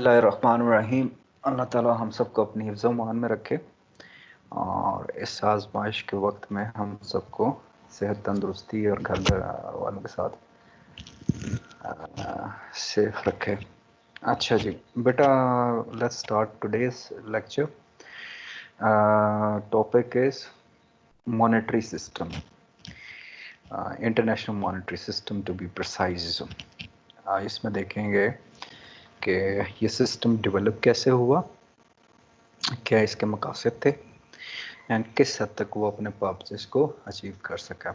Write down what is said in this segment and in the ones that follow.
बिस्मिल्लाहिर्रहमानिर्रहीम। अल्लाह ताला हम सबको अपनी हिफ्ज़ मान में रखे और इस आजमाइश के वक्त में हम सबको सेहत तंदुरुस्ती और घर वालों के साथ सेफ रखे। अच्छा जी बेटा, let's start today's lecture. Topic is monetary system, international monetary system to be precise. इसमें देखेंगे कि ये सिस्टम डेवलप कैसे हुआ, क्या इसके मकासद थे एंड किस हद तक वो अपने पर्पसेस को अचीव कर सका।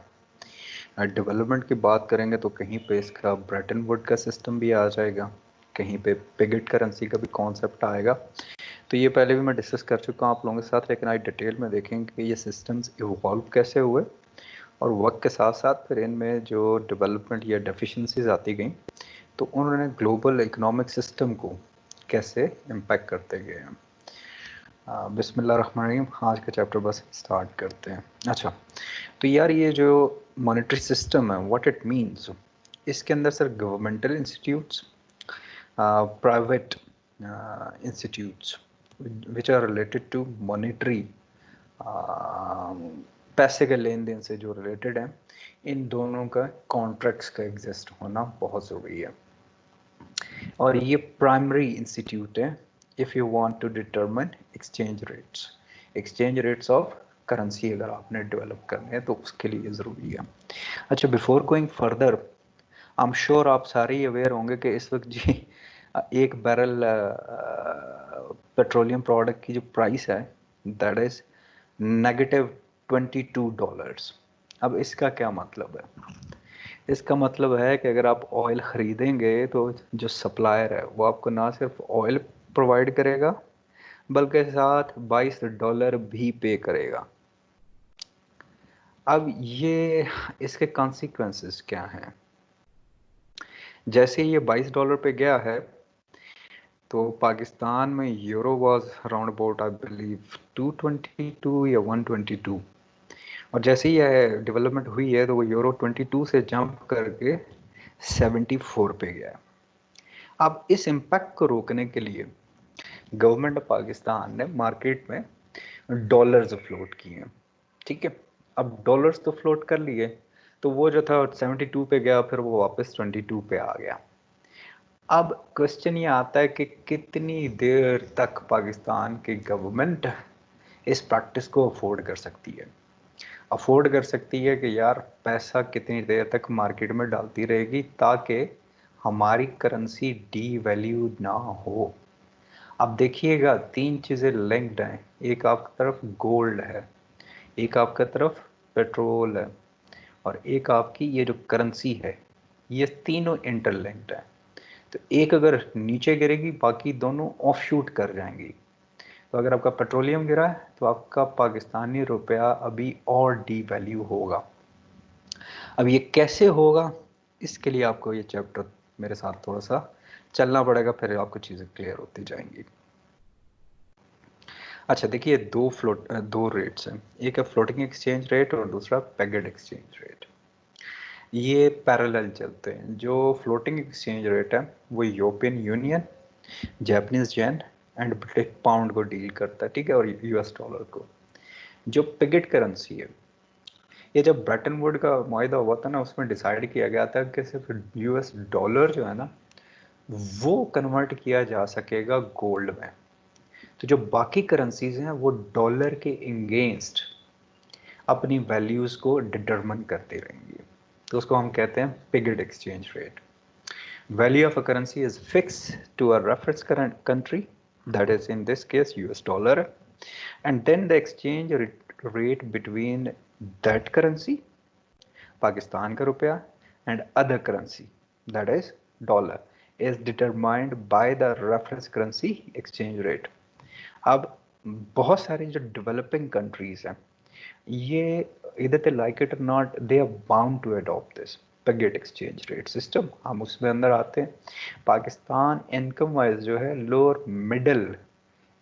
डेवलपमेंट की बात करेंगे तो कहीं पे इसका ब्रेटन वुड का सिस्टम भी आ जाएगा, कहीं पे पिगेट करेंसी का भी कॉन्सेप्ट आएगा। तो ये पहले भी मैं डिस्कस कर चुका हूँ आप लोगों के साथ, लेकिन आज डिटेल में देखेंगे कि ये सिस्टम्स इवॉल्व कैसे हुए और वक्त के साथ साथ फिर इनमें जो डेवलपमेंट या डेफिशिएंसीज आती गई तो उन्होंने ग्लोबल इकोनॉमिक सिस्टम को कैसे इम्पैक्ट करते गए हैं। बिस्मिल्लाहिर्रहमानिर्रहीम, आज का चैप्टर बस स्टार्ट करते हैं। अच्छा, तो यार ये जो मॉनेटरी सिस्टम है, व्हाट इट मींस, इसके अंदर sir governmental institutes, private institutes which are related to monetary, पैसे के लेन देन से जो रिलेटेड है, इन दोनों का कॉन्ट्रैक्ट्स का एग्जिस्ट होना बहुत ज़रूरी है। और ये प्राइमरी इंस्टीट्यूट है if you want to determine exchange rates of currency अगर आपने डेवलप करने हैं तो उसके लिए ज़रूरी है। अच्छा, before going further, I am sure आप सारे ही अवेयर होंगे कि इस वक्त जी एक बैरल पेट्रोलियम प्रोडक्ट की जो प्राइस है दैट इज़ -$22। अब इसका क्या मतलब है? इसका मतलब है कि अगर आप ऑयल ख़रीदेंगे तो जो सप्लायर है वो आपको ना सिर्फ ऑयल प्रोवाइड करेगा बल्कि साथ $22 भी पे करेगा। अब ये इसके कॉन्सिक्वेंसेस क्या हैं? जैसे ये $22 पे गया है तो पाकिस्तान में euro was around about I believe 222 या 122, और जैसे ही यह डेवलपमेंट हुई है तो वो यूरो 22 से जंप करके 74 पे गया। अब इस इम्पैक्ट को रोकने के लिए गवर्नमेंट ऑफ पाकिस्तान ने मार्केट में डॉलर्स फ्लोट किए हैं। ठीक है, अब डॉलर्स तो फ्लोट कर लिए तो वो जो था 72 पे गया, फिर वो वापस 22 पे आ गया। अब क्वेश्चन ये आता है कि कितनी देर तक पाकिस्तान की गवर्नमेंट इस प्रैक्टिस को अफोर्ड कर सकती है। अफोर्ड कर सकती है कि यार पैसा कितनी देर तक मार्केट में डालती रहेगी ताकि हमारी करेंसी डी वैल्यू ना हो। अब देखिएगा तीन चीज़ें लिंक्ड हैं, एक आपकी तरफ गोल्ड है, एक आपका तरफ पेट्रोल है और एक आपकी ये जो करेंसी है, ये तीनों इंटरलिंक्ड है। तो एक अगर नीचे गिरेगी बाकी दोनों ऑफ शूट कर जाएंगी। तो अगर आपका पेट्रोलियम गिरा है तो आपका पाकिस्तानी रुपया अभी और डी वैल्यू होगा। अब ये कैसे होगा, इसके लिए आपको ये चैप्टर मेरे साथ थोड़ा सा चलना पड़ेगा, फिर आपको चीज़ें क्लियर होती जाएंगी। अच्छा देखिए, दो रेट्स हैं, एक है फ्लोटिंग एक्सचेंज रेट और दूसरा पेगेड एक्सचेंज रेट। ये पैरेलल चलते हैं। जो फ्लोटिंग एक्सचेंज रेट है वो European union, Japanese yen and British pound को डील करता है, ठीक है, और यूएस डॉलर को। जो पिगेट करेंसी है, ये जब ब्रेटन वुड का मुआहदा हुआ था ना, उसमें डिसाइड किया गया था कि सिर्फ यूएस डॉलर जो है ना वो कन्वर्ट किया जा सकेगा गोल्ड में। तो जो बाकी करेंसीज हैं वो डॉलर के अगेंस्ट अपनी वैल्यूज़ को डिटरमिन करती रहेंगी, तो उसको हम कहते हैं pegged exchange rate. Value of a currency is fixed to a reference country, that is in this case US dollar, and then the exchange rate between that currency, Pakistan ka rupiah, and other currency, that is dollar, is determined by the reference currency exchange rate. अब बहुत सारी जो developing countries हैं ये इधर ते like it और not they are bound to adopt this pegged exchange rate system. हम उसमें अंदर आते हैं। पाकिस्तान इनकम वाइज जो है लोअर मिडिल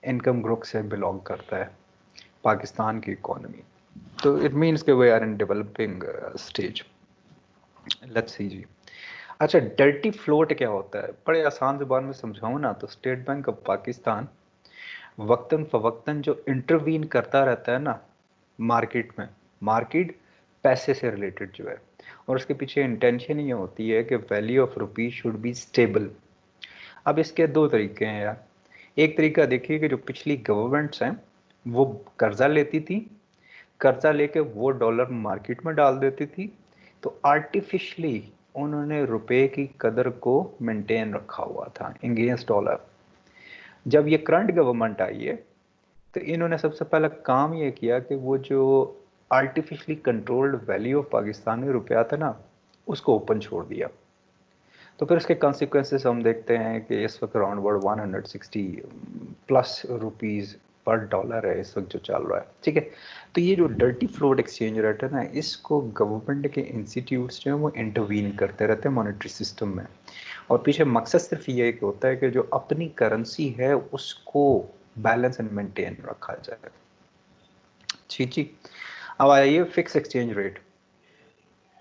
इनकम ग्रुप से बिलोंग करता है पाकिस्तान की इकोनॉमी, तो इट मीन्स कि we are in developing stage. Let's see जी। अच्छा, डर्टी फ्लोट क्या होता है? बड़े आसान जुबान में समझाऊं ना तो स्टेट बैंक ऑफ पाकिस्तान वक्तन फवक्तन जो इंटरवीन करता रहता है ना मार्केट में, मार्केट पैसे से रिलेटेड जो है, और उसके पीछे इंटेंशन ये होती है कि value of rupee should be stable. अब इसके दो तरीके हैं यार। एक तरीका देखिए कि जो पिछली गवर्नमेंट्स हैं वो कर्जा लेती थी, कर्जा लेके वो डॉलर मार्केट में डाल देती थी, तो आर्टिफिशली उन्होंने रुपए की कदर को मेंटेन रखा हुआ था अगेंस्ट डॉलर। जब ये करंट गवर्नमेंट आई है तो इन्होंने सबसे पहला काम ये किया कि वो जो artificially controlled value of Pakistani रुपया था ना उसको ओपन छोड़ दिया। तो फिर उसके कॉन्सिक्वेंसेस हम देखते हैं कि इस वक्त अराउंड वर्ड 160 प्लस रुपीस पर डॉलर है इस वक्त जो चल रहा है, ठीक है। तो ये जो डर्टी फ्लोट एक्सचेंज रेट है ना, इसको गवर्नमेंट के इंस्टीट्यूट्स जो है वो इंटरवीन करते रहते हैं मॉनेटरी सिस्टम में, और पीछे मकसद सिर्फ ये एक होता है कि जो अपनी करेंसी है उसको बैलेंस एंड मेंटेन रखा जाए। जी जी। अब आइए fix exchange rate.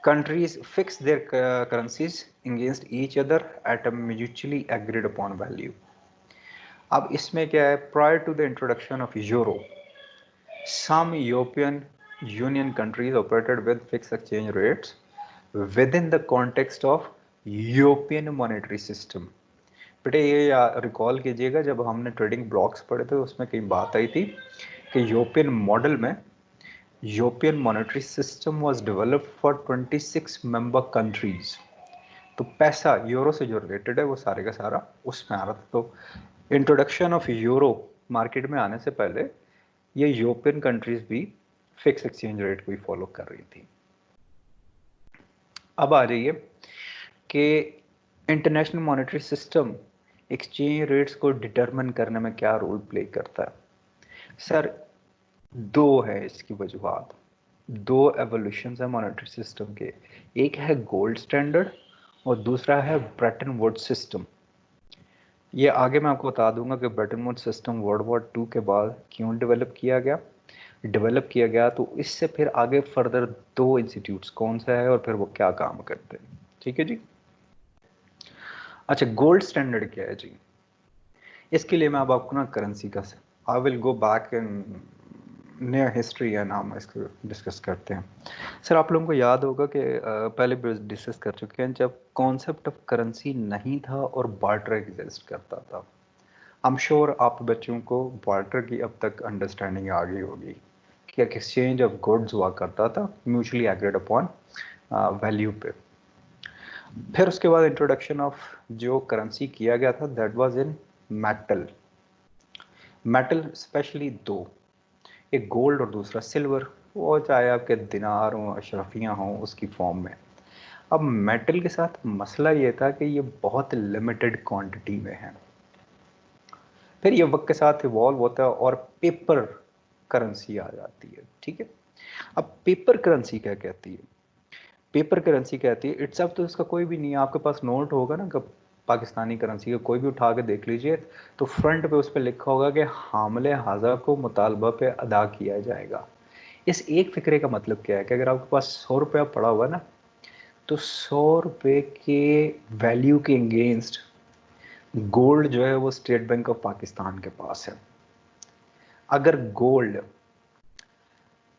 Countries fix their currencies against each other at a mutually agreed upon value. अब इसमें क्या है, prior to the introduction of euro, some European Union countries operated with fixed exchange rates within the context of European monetary system. बेटे ये recall कीजिएगा जब हमने trading blocks पढ़े थे उसमें कई बात आई थी कि यूरोपियन मॉडल में European monetary system was developed for 26 member countries. तो पैसा यूरो से जो रिलेटेड है वो सारे का सारा उसमें आ रहा था। तो इंट्रोडक्शन ऑफ यूरो मार्केट में आने से पहले ये यूरोपियन कंट्रीज भी फिक्स एक्सचेंज रेट को ही फॉलो कर रही थी। अब आ जाइए कि international monetary system exchange rates को डिटरमिन करने में क्या रोल प्ले करता है। सर दो है इसकी वजूहत, दो एवोल्यूशन है मॉनेटरी सिस्टम के। एक है गोल्ड स्टैंडर्ड और दूसरा है ब्रेटन वुड्स सिस्टम। ये आगे मैं आपको बता दूंगा कि Bretton Woods system world war 2 के बाद क्यों डेवलप किया गया। तो इससे फिर आगे फर्दर दो इंस्टीट्यूट्स कौन सा है और फिर वो क्या काम करते हैं, ठीक है जी। अच्छा, गोल्ड स्टैंडर्ड क्या है जी? इसके लिए मैं अब आपको ना करेंसी का I will go back in नया हिस्ट्री है नाम, इसको डिस्कस करते हैं। सर आप लोगों को याद होगा कि पहले भी डिस्कस कर चुके हैं जब कॉन्सेप्ट ऑफ करेंसी नहीं था और बार्टर एग्जिस्ट करता था। आई एम श्योर आप बच्चों को बार्टर की अब तक अंडरस्टैंडिंग आ गई होगी कि एक्सचेंज ऑफ गुड्स हुआ करता था म्यूचुअली एग्रीड अपॉन वैल्यू पे। फिर उसके बाद इंट्रोडक्शन ऑफ जो करेंसी किया गया था that was in metal. Metal specially दो, एक गोल्ड और दूसरा सिल्वर, वो चाहे आपके दिनार हों अशरफियाँ हों उसकी फॉर्म में। अब मेटल के साथ मसला ये था कि ये बहुत लिमिटेड क्वांटिटी में है। फिर ये वक्त के साथ इवॉल्व होता है और पेपर करेंसी आ जाती है, ठीक है। अब पेपर करेंसी क्या कहती है? पेपर करेंसी कहती है इट्स अब तो इसका कोई भी नहीं है। आपके पास नोट होगा ना कब पाकिस्तानी करेंसी का, कोई भी उठा के देख लीजिए तो फ्रंट पे उस पर लिखा होगा कि हामले हाजा को मुतालबा पे अदा किया जाएगा। इस एक फिक्रे का मतलब क्या है कि अगर आपके पास 100 रुपया पड़ा हुआ ना तो 100 रुपये के वैल्यू के अगेंस्ट गोल्ड जो है वो स्टेट बैंक ऑफ पाकिस्तान के पास है। अगर गोल्ड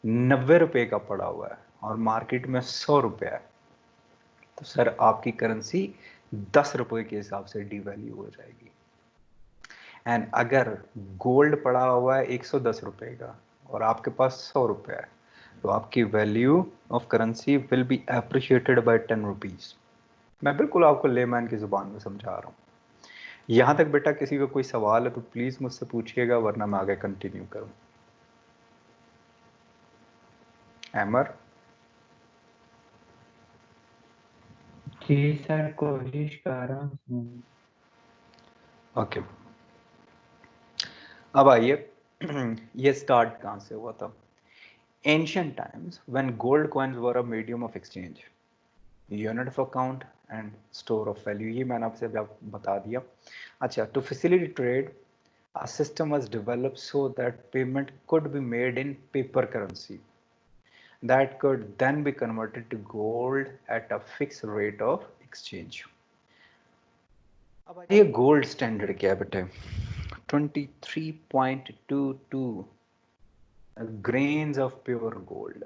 90 रुपये का पड़ा हुआ है और मार्केट में 100 रुपया है तो सर आपकी करेंसी 10 रुपये के हिसाब से डिवैल्यू हो जाएगी। एंड अगर गोल्ड पड़ा हुआ है 110 रुपये का और आपके पास 100 रुपया है तो आपकी value of currency will be appreciated by 10 rupees. मैं बिल्कुल आपको लेमैन की जुबान में समझा रहा हूँ। यहां तक बेटा किसी का कोई सवाल है तो प्लीज मुझसे पूछिएगा वरना मैं आगे कंटिन्यू करूं। एमर? जी सर, कोशिश कर रहा हूँ। ओके, अब आइए ये स्टार्ट कहां से हुआ था? Ancient times when gold coins were a medium of exchange, unit of account and store of value, ये मैंने आपसे अभी आप बता दिया। अच्छा, to facilitate trade a system was developed so that payment could be made in paper currency that could then be converted to gold at a fixed rate of exchange. अब आइए गोल्ड स्टैंडर्ड क्या है बेटे, 23.22 grains of pure gold,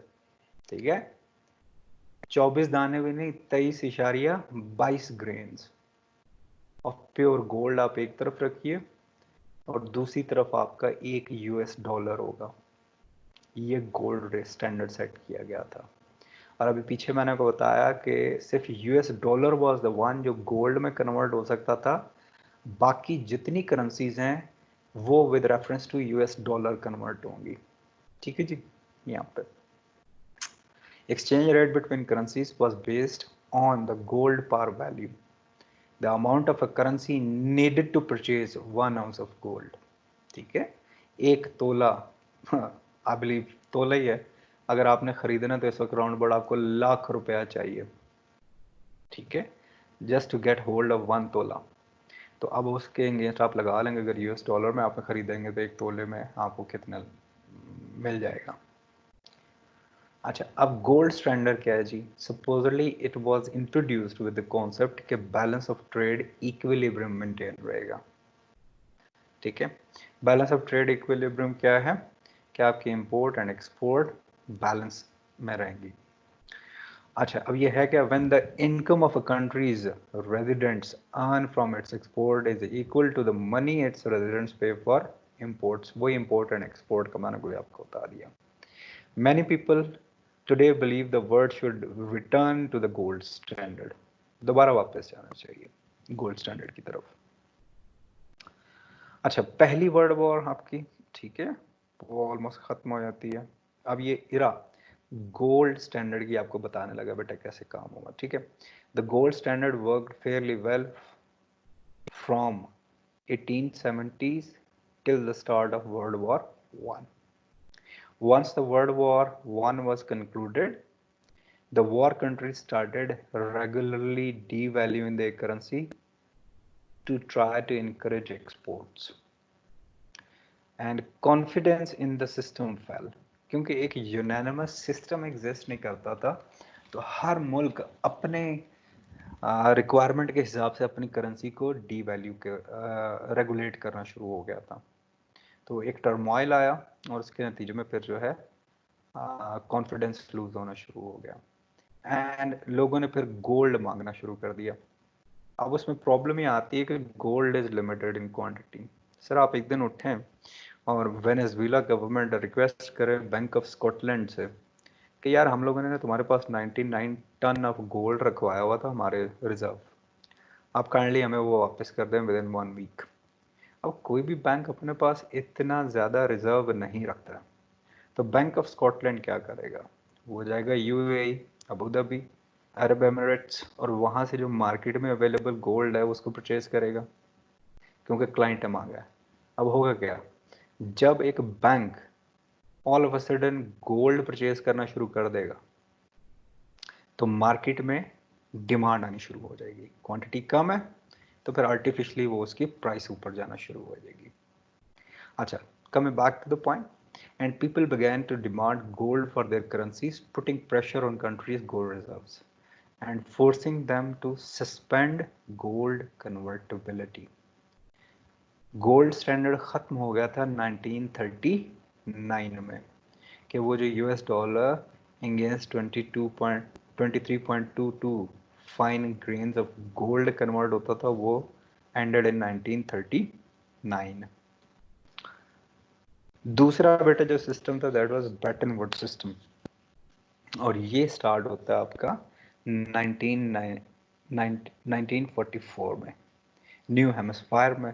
ठीक है, 24 दाने भी नहीं, 23.22 ग्रेन्स ऑफ प्योर गोल्ड आप एक तरफ रखिए और दूसरी तरफ आपका एक यूएस डॉलर होगा। ये गोल्ड रेट स्टैंडर्ड सेट किया गया था। और अभी पीछे मैंने आपको बताया कि सिर्फ US dollar was the one जो गोल्ड में कन्वर्ट हो सकता था, बाकी जितनी करेंसीज हैं वो with reference to US dollar convert होंगी। ठीक है जी। यहाँ पे exchange rate between currencies was based on the gold par value, the amount of a currency needed to purchase 1 ounce of gold। ठीक है, एक तोला, आई बिलीव तोला ही है, अगर आपने खरीदना तो इस वक्त राउंड बड़ा आपको लाख रुपया चाहिए, ठीक है, just to get hold of 1 तोला। तो अब उसके अगेंस्ट आप लगा लेंगे, अगर यूएस डॉलर में आप खरीदेंगे तो एक तोले में आपको कितना मिल जाएगा। अच्छा, अब गोल्ड स्टैंडर्ड क्या है जी? Supposedly it was introduced with the concept के balance of trade equilibrium maintain रहेगा। ठीक है, बैलेंस ऑफ ट्रेड इक्विलिब्रियम क्या है? कि आपकी इंपोर्ट एंड एक्सपोर्ट बैलेंस में रहेंगी। अच्छा, अब ये है क्या, when the income of a country's residents earn from its export is equal to the money its residents pay for imports. वही इंपोर्ट एंड एक्सपोर्ट का मैंने कोई आपको बता दिया। Many people today believe the world should return to the gold standard। दोबारा वापस जाना चाहिए गोल्ड स्टैंडर्ड की तरफ। अच्छा, पहली वर्ल्ड वॉर आपकी, ठीक है, वो ऑलमोस्ट खत्म हो जाती है। अब ये इरा गोल्ड स्टैंडर्ड की आपको बताने लगा बेटा कैसे काम होगा। ठीक है, the gold standard work fairly well from 1870s till the start of World War I। Once the World War I was concluded, the war countries started regularly devaluing their currency to try to encourage exports, and confidence in the system fell। क्योंकि एक unanimous system exist नहीं करता था, तो हर मुल्क अपने requirement के हिसाब से अपनी करेंसी को डीवैल्यू रेगुलेट करना शुरू हो गया था। तो एक टर्मोइल आया और उसके नतीजे में फिर जो है कॉन्फिडेंस लूज होना शुरू हो गया एंड लोगों ने फिर गोल्ड मांगना शुरू कर दिया। अब उसमें प्रॉब्लम ये आती है कि gold is limited in quantity. Sir आप एक दिन उठें और वेनेजुएला गवर्नमेंट रिक्वेस्ट करे बैंक ऑफ स्कॉटलैंड से कि यार हम लोगों ने तुम्हारे पास 99 टन ऑफ गोल्ड रखवाया हुआ था हमारे रिजर्व, आप काइंडली हमें वो वापस कर दें विद इन 1 वीक। अब कोई भी बैंक अपने पास इतना ज़्यादा रिजर्व नहीं रखता, तो बैंक ऑफ स्कॉटलैंड क्या करेगा, वो जाएगा UAE, Abu Dhabi, Arab Emirates, और वहाँ से जो मार्केट में अवेलेबल गोल्ड है उसको परचेज करेगा, क्योंकि क्लाइंट मांगा है। अब होगा क्या, जब एक bank all of a sudden gold purchase करना शुरू कर देगा तो मार्केट में डिमांड आनी शुरू हो जाएगी, क्वांटिटी कम है तो फिर आर्टिफिशियली वो उसकी प्राइस ऊपर जाना शुरू हो जाएगी। अच्छा, coming back to the point, and people began to demand gold for their currencies, putting pressure on countries' gold reserves and forcing them to suspend gold convertibility। Gold standard खत्म हो गया था 1939 में कि वो जो US dollar against 23.22 fine grains of gold convert होता था, वो एंडेड इन 1939। दूसरा बेटा जो सिस्टम था that was Bretton Wood system, और ये स्टार्ट होता है आपका 1944 में न्यू हेमिस्फायर में।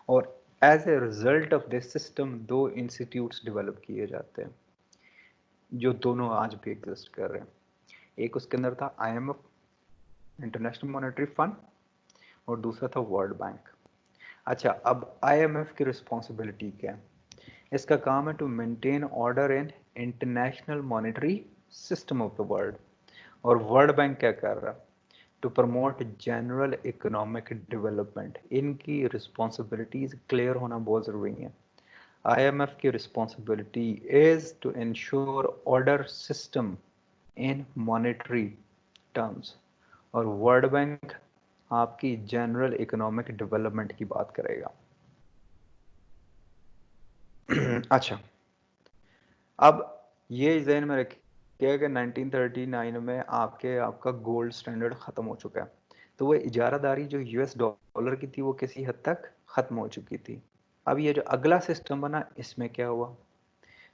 और as a result of this system दो इंस्टीट्यूट्स डेवलप किए जाते हैं जो दोनों आज भी एग्जिस्ट कर रहे हैं। एक उसके अंदर था आईएमएफ, इंटरनेशनल मॉनेटरी फंड, और दूसरा था वर्ल्ड बैंक। अच्छा, अब आईएमएफ की रिस्पॉन्सिबिलिटी क्या है? इसका काम है to maintain order in international monetary system of the world. और वर्ल्ड बैंक क्या कर रहा है? To promote general economic development. इनकी रिस्पॉन्सिबिलिटीज क्लियर होना बहुत ज़रूरी है। IMF की responsibility is to ensure order system in monetary terms, और वर्ल्ड बैंक आपकी जनरल इकोनॉमिक डेवलपमेंट की बात करेगा। अच्छा, अब ये ज़हन में रखिए कि 1939 में आपका गोल्ड स्टैंडर्ड ख़त्म हो चुका है, तो वो इजारादारी जो यूएस डॉलर की थी वो किसी हद तक ख़त्म हो चुकी थी। अब ये जो अगला सिस्टम बना, इसमें क्या हुआ?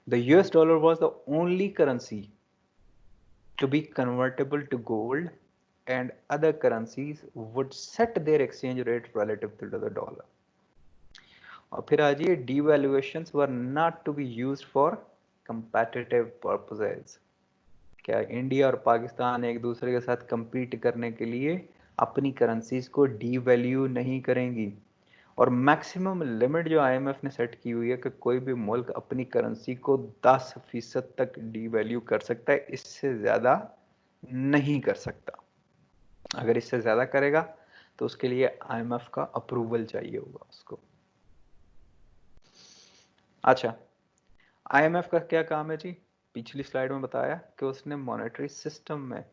The US dollar was the only currency to be convertible to gold, and other currencies would set their exchange rate relative to the dollar. और फिर आ जाइए, devaluations were not to be used for competitive purposes. क्या India और पाकिस्तान एक दूसरे के साथ compete करने के लिए अपनी करेंसीज को डीवैल्यू नहीं करेंगी? और मैक्सिमम लिमिट जो आईएमएफ ने सेट की हुई है कि कोई भी मुल्क अपनी करेंसी को 10% तक डीवैल्यू कर सकता है, इससे ज़्यादा नहीं कर सकता। अगर इससे ज़्यादा करेगा तो उसके लिए आईएमएफ का अप्रूवल चाहिए होगा उसको। अच्छा, आईएमएफ का क्या काम है जी? पिछली स्लाइड में बताया कि उसने मॉनेटरी सिस्टम में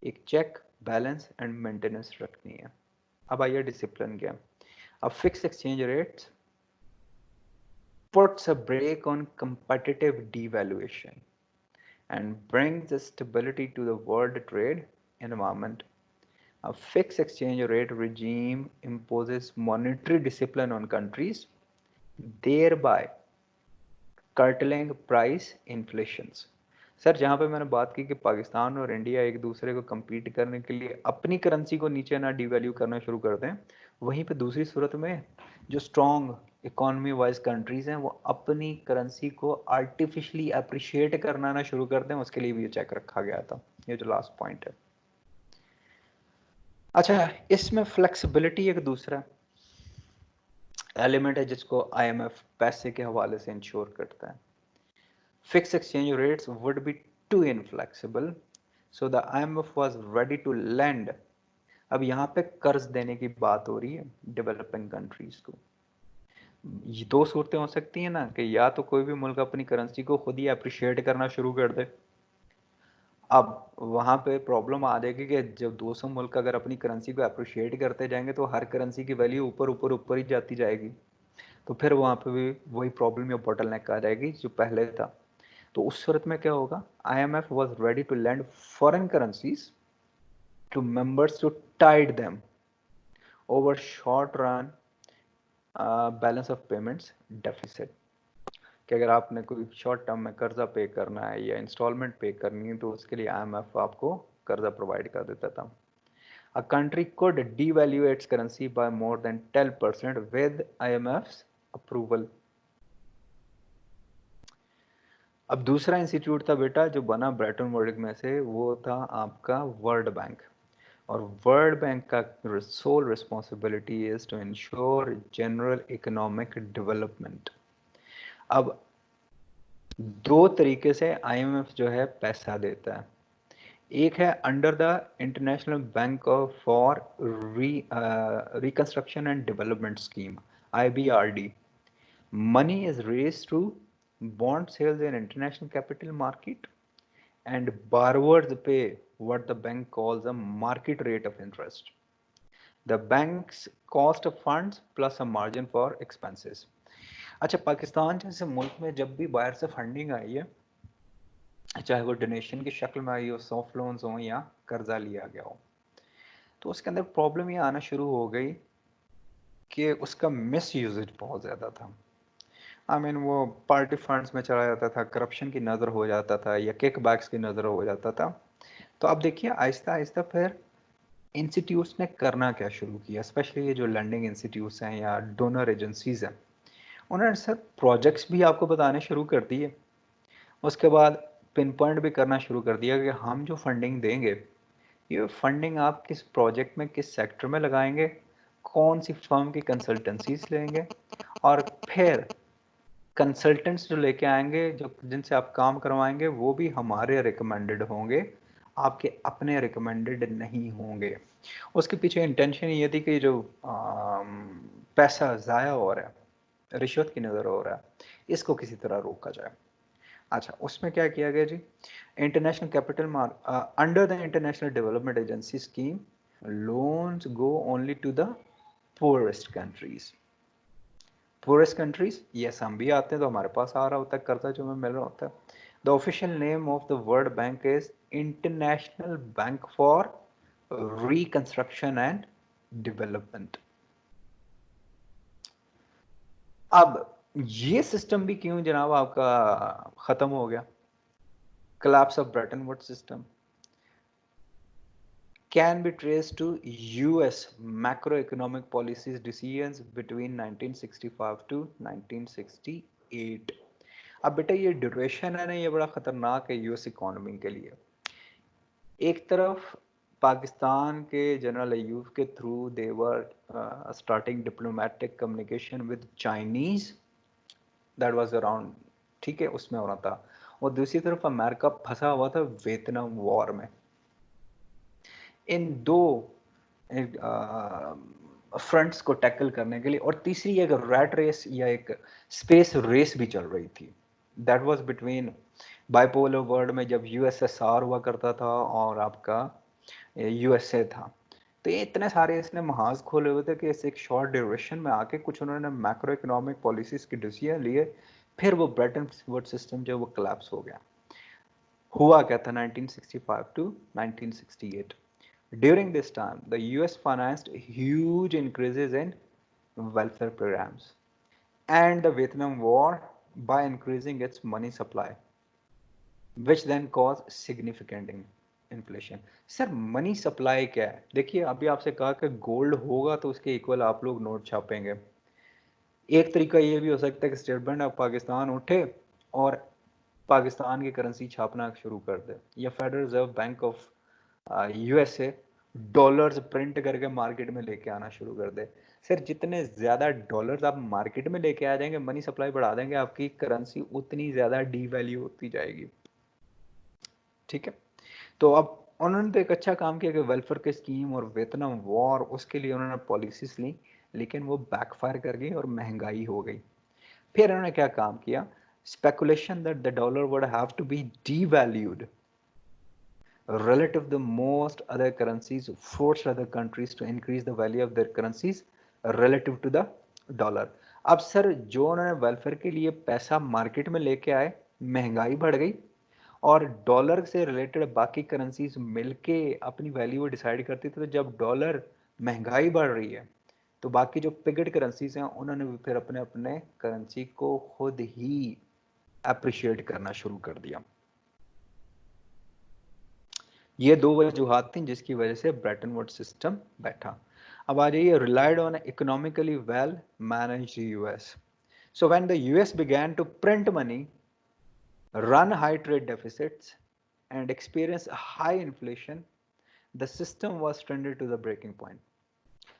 एक चेक, बैलेंस एंड मेंटेनेंस रखनी है। अब आइए डिसिप्लिन क्या? अब fix exchange rates puts a brake on competitive devaluation and brings stability to the world trade environment. A fixed exchange rate regime imposes monetary discipline on countries, thereby curtailing price inflations. Sir, जहाँ पे मैंने बात की कि पाकिस्तान और India एक दूसरे को compete करने के लिए अपनी करेंसी को नीचे ना डिवैल्यू करना शुरू कर दें, वहीं पे दूसरी सूरत में जो स्ट्रॉन्ग इकोनॉमी वाइज कंट्रीज हैं वो अपनी करेंसी को आर्टिफिशियली अप्रिशिएट करना ना शुरू कर दें, उसके लिए भी ये चेक रखा गया था। ये जो लास्ट पॉइंट है। अच्छा, इसमें फ्लेक्सिबिलिटी एक दूसरा एलिमेंट है जिसको आईएमएफ पैसे के हवाले से इंश्योर करता है। Fixed exchange rates would be too inflexible, so the IMF was ready to lend. अब यहाँ पे कर्ज देने की बात हो रही है डेवलपिंग कंट्रीज को। ये दो सूरतें हो सकती हैं ना, कि या तो कोई भी मुल्क अपनी करेंसी को खुद ही अप्रिशिएट करना शुरू कर दे। अब वहाँ पे प्रॉब्लम आ जाएगी कि जब 200 मुल्क अगर अपनी करेंसी को अप्रिशिएट करते जाएंगे तो हर करेंसी की वैल्यू ऊपर ऊपर ऊपर ही जाती जाएगी, तो फिर वहाँ पे भी वही प्रॉब्लम या बॉटलनेक आ जाएगी जो पहले था। तो उस सूरत में क्या होगा? IMF was ready to lend foreign currencies to members to tide them over short run balance of payments deficit. कि अगर आपने कोई शॉर्ट टर्म में कर्जा पे करना है या इंस्टॉलमेंट पे करनी है तो उसके लिए IMF आपको कर्जा प्रोवाइड कर देता था। A country could devalue its currency by more than 10% with IMF's approval. अब दूसरा इंस्टीट्यूट था बेटा जो बना ब्रेटन वुड्स में से, वो था आपका वर्ल्ड बैंक। और वर्ल्ड बैंक का sole responsibility is to ensure general economic development. अब दो तरीके से आईएमएफ जो है पैसा देता है। एक है under the international bank for reconstruction and development scheme, IBRD. Money is raised through bond sales in international capital market, and borrowers pay what the bank calls a market rate of interest. The bank's cost of funds plus a margin for expenses. अच्छा, पाकिस्तान जैसे मुल्क में जब भी बाहर से funding आई है, चाहे वो डोनेशन की शक्ल में आई हो, सॉफ्ट लोन्स हो या कर्जा लिया गया हो, तो उसके अंदर प्रॉब्लम ये आना शुरू हो गई कि उसका मिस यूजेज बहुत ज़्यादा था। वो पार्टी फंड्स में चला जाता था, करप्शन की नज़र हो जाता था या किक बैक्स की नज़र हो जाता था। तो अब देखिए आहिस्ता आहिस्ता फिर इंस्टीट्यूट्स ने करना क्या शुरू किया, स्पेशली ये जो लैंडिंग इंस्टीट्यूट्स हैं या डोनर एजेंसीज हैं, उन्होंने सर प्रोजेक्ट्स भी आपको बताने शुरू कर दिए। उसके बाद पिन पॉइंट भी करना शुरू कर दिया कि हम जो फंडिंग देंगे, ये फंडिंग आप किस प्रोजेक्ट में, किस सेक्टर में लगाएंगे, कौन सी फर्म की कंसल्टेंसीज लेंगे, और फिर कंसल्टेंट्स जो लेके आएंगे, जो जिनसे आप काम करवाएंगे, वो भी हमारे रिकमेंडेड होंगे, आपके अपने रिकमेंडेड नहीं होंगे। उसके पीछे इंटेंशन ये थी कि जो पैसा ज़ाया हो रहा है, रिश्वत की नज़र हो रहा है, इसको किसी तरह रोका जाए। अच्छा, उसमें क्या किया गया जी, international capital mark under the international development agency scheme loans go only to the poorest countries. Poorest countries, yes, हम भी आते हैं तो हमारे पास आ रहा होता है कर्जा जो हमें मिल रहा होता है। The official name of the world bank is international bank for reconstruction and development. अब ये सिस्टम भी क्यों जनाब आपका खत्म हो गया? collapse of Bretton Woods system can be traced to US macroeconomic policies decisions between 1965 to 1968। अब बेटा ये ड्यूरेशन है ना, ये बड़ा खतरनाक है यूएस इकोनॉमी के लिए। एक तरफ पाकिस्तान के जनरल अयूब के through they were starting diplomatic communication with Chinese, that was around, ठीक है, उसमें हो रहा था। और दूसरी तरफ अमेरिका फंसा हुआ था वियतनाम वॉर में। इन दो फ्रंट्स को टैकल करने के लिए, और तीसरी एक रैट रेस या एक स्पेस रेस भी चल रही थी, that was between bipolar world में जब यूएसएसआर हुआ करता था और आपका यूएसए था। तो ये इतने सारे इसने महाज खोले हुए थे कि इस एक शॉर्ट ड्यूरेशन में आके कुछ उन्होंने मैक्रो इकोनॉमिक पॉलिसीज के डिसीजन लिए, फिर वो ब्रेटन वुड्स सिस्टम जो वो कोलैप्स हो गया। हुआ क्या था 1965 to 1968? During this time, the US financed huge increases in welfare programs and the Vietnam War by increasing its money supply, which then caused significant inflation। Sir money supply क्या है? देखिए अभी आपसे कहा कि गोल्ड होगा तो उसके इक्वल आप लोग नोट छापेंगे। एक तरीका ये भी हो सकता है कि स्टेट बैंक ऑफ पाकिस्तान उठे और पाकिस्तान की करेंसी छापना शुरू कर दे, या federal reserve bank of USA dollars print करके मार्केट में लेके आना शुरू कर दे। सर जितने ज्यादा डॉलर्स आप मार्केट में लेके आ जाएंगे, मनी सप्लाई बढ़ा देंगे, आपकी करेंसी उतनी ज्यादा डीवैल्यू होती जाएगी। ठीक है, तो अब उन्होंने तो एक अच्छा काम किया कि वेलफेयर की स्कीम और वियतनाम वॉर, उसके लिए उन्होंने पॉलिसीज ली, लेकिन वो बैकफायर कर गई और महंगाई हो गई। फिर उन्होंने क्या काम किया? Speculation that the dollar would have to be devalued relative to most other currencies forced other countries to increase the value of their currencies relative to the dollar। अब सर जो उन्होंने वेलफेयर के लिए पैसा मार्केट में लेके आए, महंगाई बढ़ गई, और डॉलर से रिलेटेड बाकी करेंसीज मिलके अपनी वैल्यू डिसाइड करती थी। तो जब डॉलर महंगाई बढ़ रही है तो बाकी जो पिगड करेंसीज हैं उन्होंने भी फिर अपने अपने करेंसी को खुद ही अप्रिशिएट करना शुरू कर दिया। ये दो वजूहात थी जिसकी वजह से ब्रेटन वुड्स सिस्टम बैठा। अब आ जाइए, relied on economically well managed US. So when the US began to print money, run high trade deficits, and experience high inflation, the system was trended to the breaking point।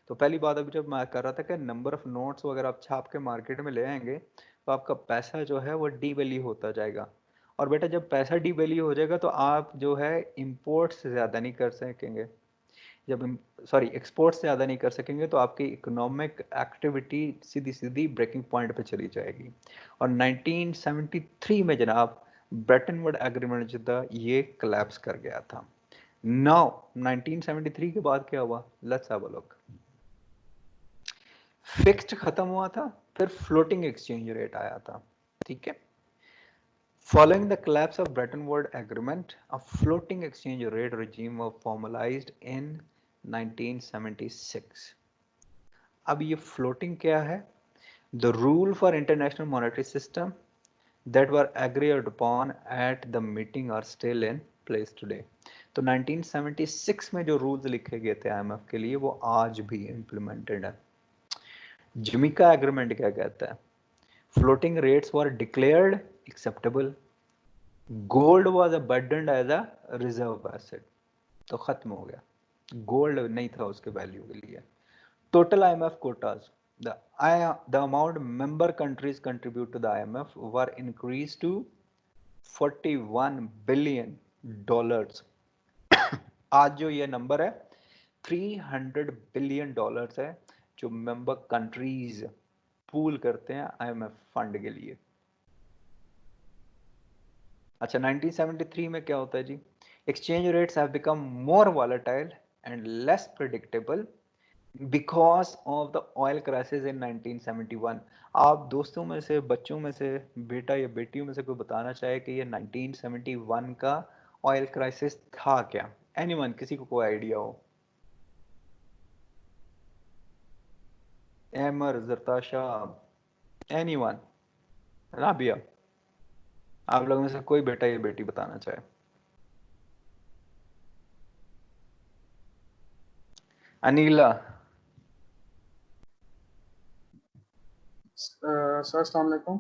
तो पहली बात अभी जब मैं कर रहा था कि नंबर ऑफ नोट्स वगैरह आप छाप के मार्केट में ले आएंगे तो आपका पैसा जो है वो डीवैल्यू होता जाएगा। और बेटा जब पैसा डीवैल्यू हो जाएगा तो आप जो है इंपोर्ट से ज़्यादा नहीं कर सकेंगे, जब सॉरी एक्सपोर्ट से ज़्यादा नहीं कर सकेंगे तो आपकी इकोनॉमिक एक्टिविटी सीधी सीधी ब्रेकिंग पॉइंट पे चली जाएगी। और 1973 में जनाब ब्रेटन वुड एग्रीमेंट जो था ये कोलैप्स कर गया था। नाउ 1973 के बाद क्या हुआ? Let's have a look. Fixed खत्म हुआ था, फिर फ्लोटिंग एक्सचेंज रेट आया था। ठीक है, following the collapse of Bretton Woods agreement, a floating exchange rate regime was formalized in 1976। अब ये फ्लोटिंग क्या है? The rule for international monetary system that were agreed upon at the meeting are still in place today। तो 1976 में जो rules लिखे गए थे आईएमएफ के लिए वो आज भी इम्प्लीमेंटेड है। जमैका एग्रीमेंट क्या कहता है? Floating rates were declared acceptable, gold was abundant as a reserve asset. तो खत्म हो गया, गोल्ड नहीं था उसके वैल्यू के लिए। Total IMF quotas, the amount member countries contribute to the IMF were increased to $41 billion। आज जो ये नंबर है $300 बिलियन है जो मेंबर कंट्रीज पूल करते हैं IMF फंड के लिए। अच्छा 1973 में क्या होता है जी? Exchange rates have become more volatile and less predictable because of the oil crisis in 1971। आप दोस्तों में से, बच्चों में से, बेटा या बेटियों में से कोई बताना चाहे कि ये 1971 का ऑयल क्राइसिस था क्या? एनीवन, किसी को कोई आइडिया हो? एमर, जरताशा, एनीवन, राबिया, आप लोगों में से कोई बेटा या बेटी बताना चाहे? अनीला। सर अस्सलाम वालेकुम।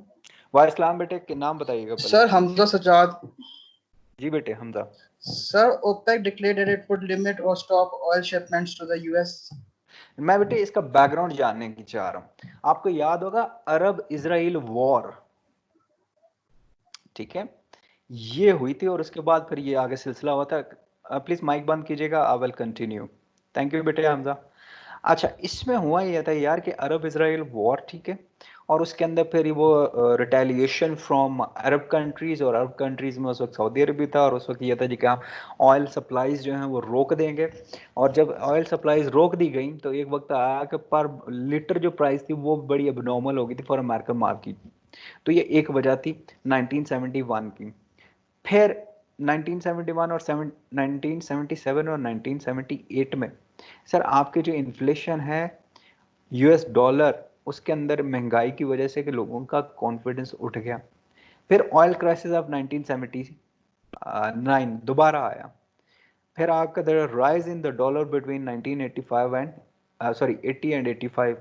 वालेकुम बेटे, के नाम बताइएगा पहले सर प्लीज। हमजा सजाद। जी बेटे Hamza. Sir OPEC declared it would limit और stop oil shipments to the US. मैं बेटे इसका बैकग्राउंड जानने की चाह रहा हूं। आपको याद होगा अरब इजराइल वॉर, ठीक है, ये हुई थी और उसके बाद फिर ये आगे सिलसिला हुआ था। प्लीज माइक बंद कीजिएगा, I will continue. Thank you बेटे हमजा। अच्छा, इसमें हुआ ये था यार कि अरब इजराइल वॉर, ठीक है, और उसके अंदर फिर वो रिटेलिएशन फ्रॉम अरब कंट्रीज, और अरब कंट्रीज में उस वक्त सऊदी अरब भी था, और उस वक्त ये था जी कि हम ऑयल सप्लाईज जो हैं वो रोक देंगे। और जब ऑयल सप्लाईज रोक दी गई तो एक वक्त आया कि पर लीटर जो प्राइस थी वो बड़ी अबनॉर्मल हो गई थी फॉर अमेरिकन मार्केट। तो ये एक वजह थी 1971 की। फिर 1971 और 1977 और 1978 में सर आपके जो इन्फ्लेशन है यूएस डॉलर, उसके अंदर महंगाई की वजह से कि लोगों का कॉन्फिडेंस उठ गया। फिर ऑयल क्राइसिस ऑफ 1979 दोबारा आया। फिर आपका the rise in the dollar between 1985 and 80 and 85।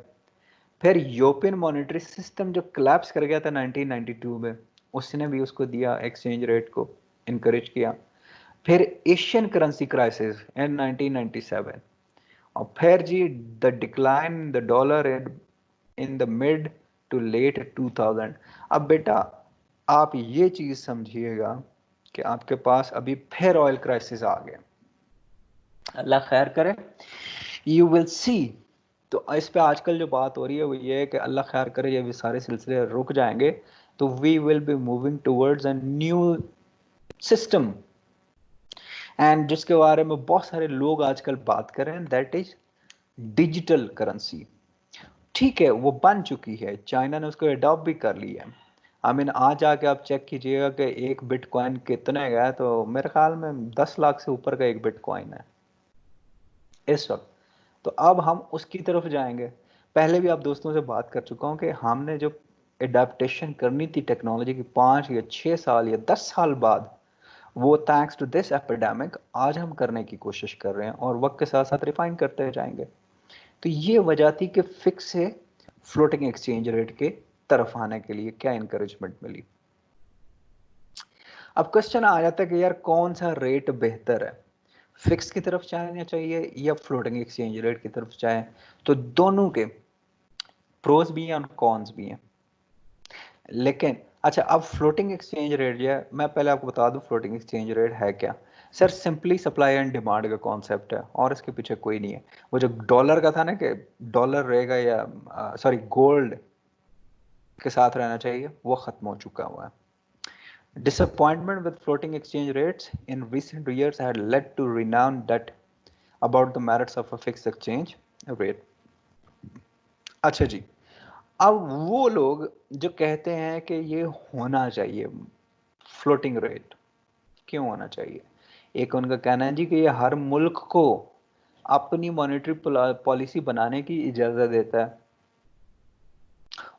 फिर यूरोपियन मॉनेटरी सिस्टम जो कोलैप्स कर गया था 1992 में, उसने भी उसको दिया एक्सचेंज रेट को इनकरेज किया। फिर एशियन करेंसी क्राइसिस इन 1997, और फिर जी the decline the dollar in the mid to late 2000। अब बेटा आप ये चीज समझिएगा कि आपके पास अभी फिर ऑयल क्राइसिस आ गया, अल्लाह खैर करे, यू विल सी। तो इस पे आजकल जो बात हो रही है वो ये है कि अल्लाह खैर करे ये भी सारे सिलसिले रुक जाएंगे, तो we will be moving towards a new system, and जिसके बारे में बहुत सारे लोग आजकल बात कर रहे हैं, दैट इज डिजिटल करेंसी। ठीक है, वो बन चुकी है, चाइना ने उसको अडॉप्ट भी कर लिया है। आई मीन आज आके आप चेक कीजिएगा कि एक बिटकॉइन कितने का है, तो मेरे ख्याल में 10 लाख से ऊपर का एक बिटकॉइन है इस वक्त। तो अब हम उसकी तरफ जाएंगे। पहले भी आप दोस्तों से बात कर चुका हूं कि हमने जो एडेप्टेशन करनी थी टेक्नोलॉजी की 5 या 6 साल या 10 साल बाद, वो थैंक्स टू दिस एपिडेमिक आज हम करने की कोशिश कर रहे हैं और वक्त के साथ साथ रिफाइन करते जाएंगे। तो ये वजह थी कि फिक्स से फ्लोटिंग एक्सचेंज रेट के तरफ आने के लिए क्या इंकरेजमेंट मिली। अब क्वेश्चन आ जाता है कि यार कौन सा रेट बेहतर है, फिक्स की तरफ जाना चाहिए या फ्लोटिंग एक्सचेंज रेट की तरफ जाए? तो दोनों के प्रोज भी हैं और कॉन्स भी हैं। लेकिन अच्छा, अब फ्लोटिंग एक्सचेंज रेट जो है, मैं पहले आपको बता दूं फ्लोटिंग एक्सचेंज रेट है क्या। Sir simply supply and demand का कॉन्सेप्ट है और इसके पीछे कोई नहीं है। वो जो डॉलर का था ना कि डॉलर रहेगा या सॉरी गोल्ड के साथ रहना चाहिए, वो खत्म हो चुका हुआ है। Disappointment with floating exchange rates in recent years had led to renowned doubt about the merits of a fixed exchange rate. अच्छा जी, अब वो लोग जो कहते हैं कि ये होना चाहिए फ्लोटिंग रेट, क्यों होना चाहिए? एक उनका कहना है जी कि ये हर मुल्क को अपनी मॉनेटरी पॉलिसी बनाने की इजाजत देता है,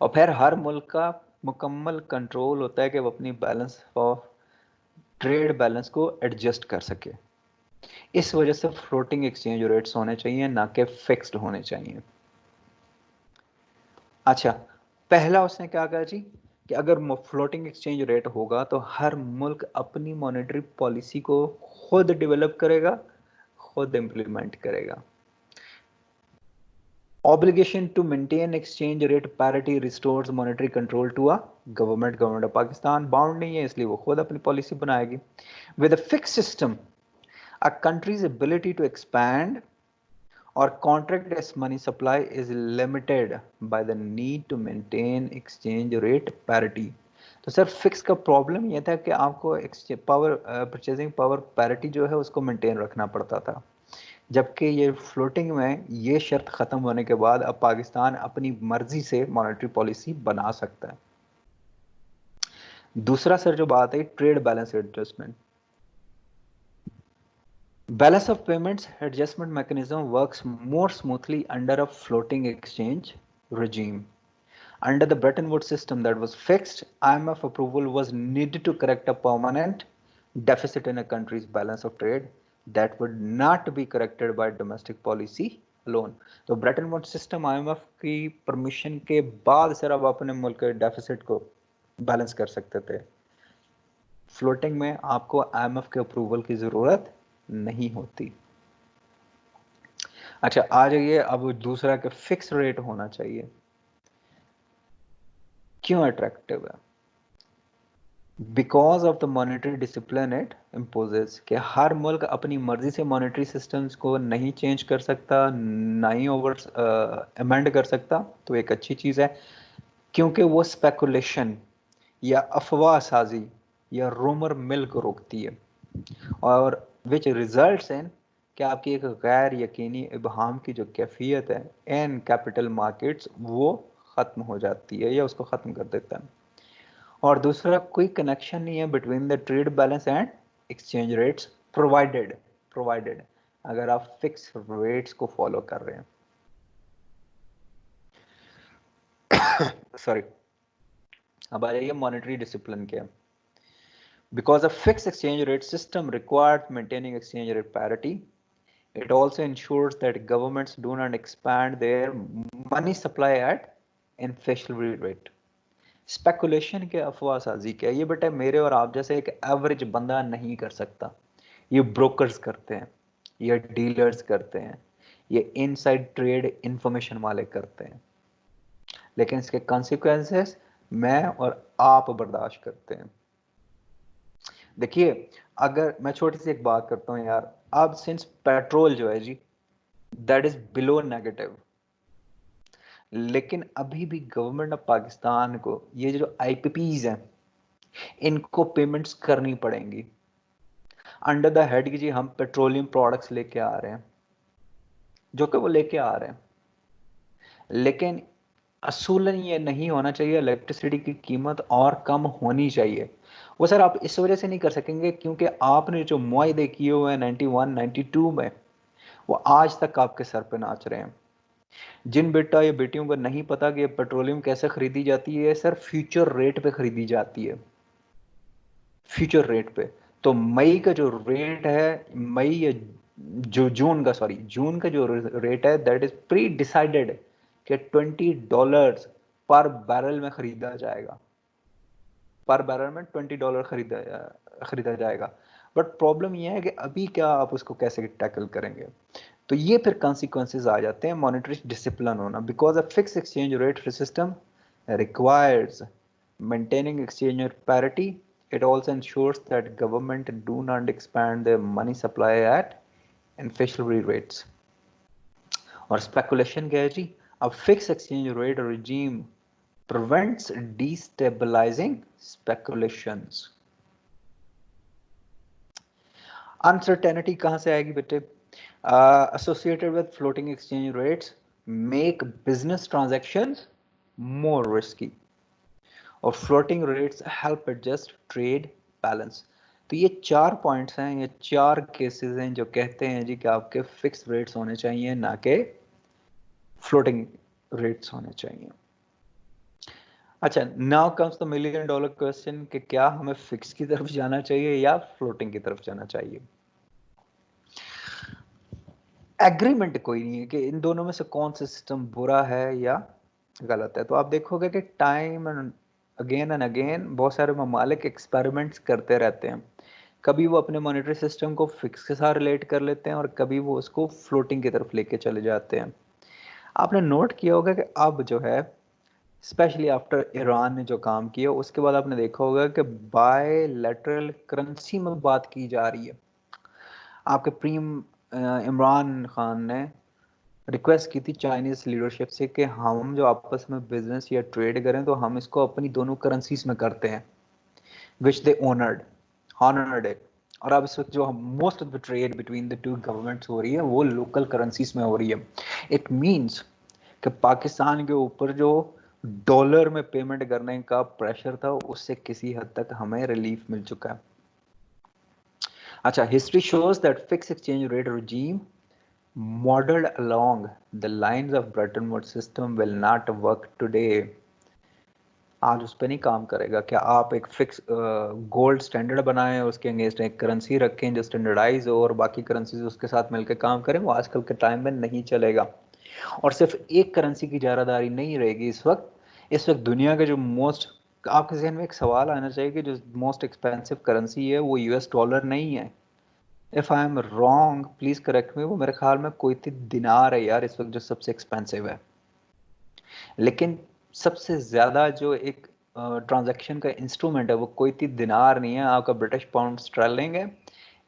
और फिर हर मुल्क का मुकम्मल कंट्रोल होता है कि वो अपनी बैलेंस ऑफ ट्रेड बैलेंस को एडजस्ट कर सके। इस वजह से फ्लोटिंग एक्सचेंज रेट्स होने चाहिए, ना कि फिक्स्ड होने चाहिए। अच्छा, पहला उसने क्या कहा जी कि अगर फ्लोटिंग एक्सचेंज रेट होगा तो हर मुल्क अपनी मॉनेटरी पॉलिसी को खुद डेवलप करेगा, खुद इंप्लीमेंट करेगा। Obligation to maintain exchange rate parity restores monetary control to a government. Government of Pakistan bound नहीं है, इसलिए वो खुद अपनी पॉलिसी बनाएगी। With a fixed system, a country's ability to expand or contract its money supply is limited by the need to maintain exchange rate parity. तो sir fix का problem ये था कि आपको पावर परचेजिंग पावर पैरिटी जो है उसको maintain रखना पड़ता था, जबकि ये फ्लोटिंग में ये शर्त ख़त्म होने के बाद अब पाकिस्तान अपनी मर्जी से मॉनेटरी पॉलिसी बना सकता है। दूसरा सर जो बात है trade balance adjustment, balance of payments adjustment mechanism works more smoothly under a floating exchange regime. Under the Bretton Woods system that was fixed, IMF approval was needed to correct a permanent deficit in a country's balance of trade that would not be corrected by domestic policy alone. तो Brayton would system IMF की permission के बाद sir अब अपने मुल्क के deficit को balance कर सकते थे। फ्लोटिंग में आपको IMF के अप्रूवल की जरूरत नहीं होती। अच्छा आ जाइए अब दूसरा के फिक्स रेट होना चाहिए। क्यों अट्रैक्टिव है? Because of the monetary discipline it imposes, कि हर मुल्क अपनी मर्जी से मॉनेटरी सिस्टम्स को नहीं चेंज कर सकता, ना ही ओवर अमेंड कर सकता, तो एक अच्छी चीज़ है, क्योंकि वो स्पेकुलेशन या अफवाह साजी या रूमर मिल को रोकती है, और विच रिजल्ट्स इन कि आपकी एक गैर यकीनी इबहाम की जो कैफियत है इन कैपिटल मार्केट्स वो ख़त्म हो जाती है या उसको ख़त्म कर देता है। और दूसरा कोई कनेक्शन नहीं है between the trade balance and exchange rates provided अगर आप फिक्स रेट्स को फॉलो कर रहे हैं। सॉरी, अब आ जाइए मॉनेटरी डिसिप्लिन के। Because a fix exchange rate system required maintaining exchange rate parity, it also ensures that governments do not expand their money supply at inflationary rate. Speculation के अफवाह साजी के ये बेटा मेरे और आप जैसे एक एवरेज बंदा नहीं कर सकता, ये ब्रोकर्स करते हैं, ये डीलर्स करते हैं, ये इनसाइड ट्रेड इंफॉर्मेशन वाले करते हैं, लेकिन इसके कॉन्सिक्वेंसेस मैं और आप बर्दाश्त करते हैं। देखिए अगर मैं छोटी सी एक बात करता हूँ यार, अब सिंस पेट्रोल जो है जी दैट इज बिलो नेगेटिव, लेकिन अभी भी गवर्नमेंट ऑफ पाकिस्तान को ये जो आईपीपीज हैं इनको पेमेंट्स करनी पड़ेंगी अंडर द हेड कि जी हम पेट्रोलियम प्रोडक्ट्स लेके आ रहे हैं, जो कि वो लेके आ रहे हैं, लेकिन असूलन ये नहीं होना चाहिए इलेक्ट्रिसिटी की कीमत और कम होनी चाहिए। वो सर आप इस वजह से नहीं कर सकेंगे क्योंकि आपने जो मुआहदे किए हुए हैं 91 92 में वो आज तक आपके सर पे नाच रहे हैं। जिन बेटा या बेटियों को नहीं पता कि पेट्रोलियम कैसे खरीदी जाती है, सर फ्यूचर रेट पे खरीदी जाती है, फ्यूचर रेट पे। तो मई का जो रेट है, मई या जो जून का जो रेट है दैट इज प्री डिसाइडेड कि $20 पर बैरल में खरीदा जाएगा, पर बैरल में $20 खरीदा जाएगा। बट प्रॉब्लम यह है कि अभी क्या आप उसको कैसे टैकल करेंगे, तो ये फिर कॉन्सिक्वेंसेज आ जाते हैं मॉनेटरी डिसिप्लिन होना। Because a fix exchange rate system requires maintaining exchange rate parity, it also ensures that government do not expand their money supply at inflationary rates. और speculation क्या है जी? A fixed exchange rate regime prevents destabilizing speculations. Uncertainty कहाँ से आएगी बेटे? Associated with floating exchange rates make business transactions more risky. और floating rates help adjust trade balance. तो ये 4 पॉइंट्स हैं, ये 4 केसेस हैं जो कहते हैं जी कि आपके फिक्स रेट्स होने चाहिए ना कि फ्लोटिंग रेट्स होने चाहिए। अच्छा, now comes the $1 million question कि क्या हमें फिक्स की तरफ जाना चाहिए या फ्लोटिंग की तरफ जाना चाहिए। एग्रीमेंट कोई नहीं है कि इन दोनों में से कौन सा सिस्टम बुरा है या गलत है। तो आप देखोगे कि टाइम एंड अगेन बहुत सारे ममालिक एक्सपेरिमेंट्स करते रहते हैं, कभी वो अपने मॉनेटरी सिस्टम को फिक्स के साथ रिलेट कर लेते हैं और कभी वो उसको फ्लोटिंग की तरफ लेके चले जाते हैं। आपने नोट किया होगा कि अब जो है स्पेशली आफ्टर ईरान ने जो काम किया उसके बाद आपने देखा होगा कि बायलैटरल करेंसी में बात की जा रही है। आपके प्रीम इमरान खान ने रिक्वेस्ट की थी चाइनीज लीडरशिप से कि हम जो आपस में बिजनेस या ट्रेड करें तो हम इसको अपनी दोनों करेंसीज में करते हैं, which they honored it. और अब इस वक्त जो most of the trade between the two governments हो रही है वो लोकल करेंसीज में हो रही है. इट मींस कि पाकिस्तान के ऊपर जो डॉलर में पेमेंट करने का प्रेशर था उससे किसी हद तक हमें रिलीफ मिल चुका है. अच्छा, history shows that fix exchange rate regime modeled along the lines of Bretton Woods system will not work today. आज उस पर नहीं काम करेगा. क्या आप एक फिक्स गोल्ड स्टैंडर्ड बनाएं, उसके अगेंस्ट एक करेंसी रखें जो स्टैंडर्डाइज हो और बाकी करेंसीज उसके साथ मिलकर काम करें, वो आजकल के टाइम में नहीं चलेगा. और सिर्फ एक करेंसी की जारादारी नहीं रहेगी. इस वक्त दुनिया के जो मोस्ट, आपके जहन में एक सवाल आना चाहिए कि जो मोस्ट एक्सपेंसिव करेंसी है वो यूएस डॉलर नहीं है. If I am wrong please correct मी. वो मेरे ख्याल में कुवैती दिनार है यार इस वक्त जो सबसे एक्सपेंसिव है. लेकिन सबसे ज्यादा जो एक ट्रांजैक्शन का इंस्ट्रूमेंट है वो कुवैती दिनार नहीं है, आपका ब्रिटिश पाउंड स्टर्लिंग है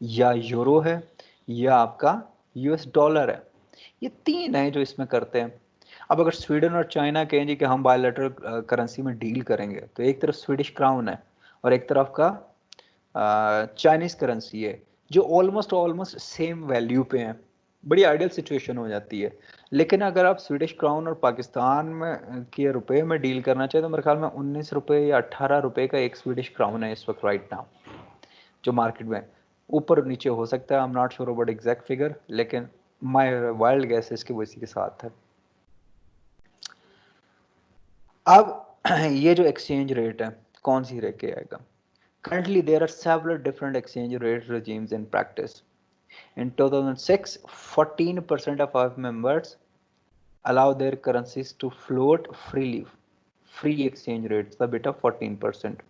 या यूरो है या आपका यूएस डॉलर है. ये तीन है जो इसमें करते हैं. अब अगर स्वीडन और चाइना कहें जी कि हम बायलैटरल करेंसी में डील करेंगे, तो एक तरफ स्वीडिश क्राउन है और एक तरफ का चाइनीज करेंसी है जो ऑलमोस्ट सेम वैल्यू पे हैं. बड़ी आइडियल सिचुएशन हो जाती है. लेकिन अगर आप स्वीडिश क्राउन और पाकिस्तान में के रुपए में डील करना चाहिए तो मेरे ख्याल में 19 रुपए या 18 रुपए का एक स्वीडिश क्राउन है इस वक्त राइट नाउ जो मार्केट में. ऊपर नीचे हो सकता है, I am not sure about exact figure, लेकिन माय वाइल्ड गैस इसके वैसी के साथ है. अब ये जो एक्सचेंज रेट है कौन सी रह के आएगा? Currently, there are several different exchange rate regimes in practice. In 2006, 14% of our members allow their currencies to float freely. Free exchange rates, the beta 14%.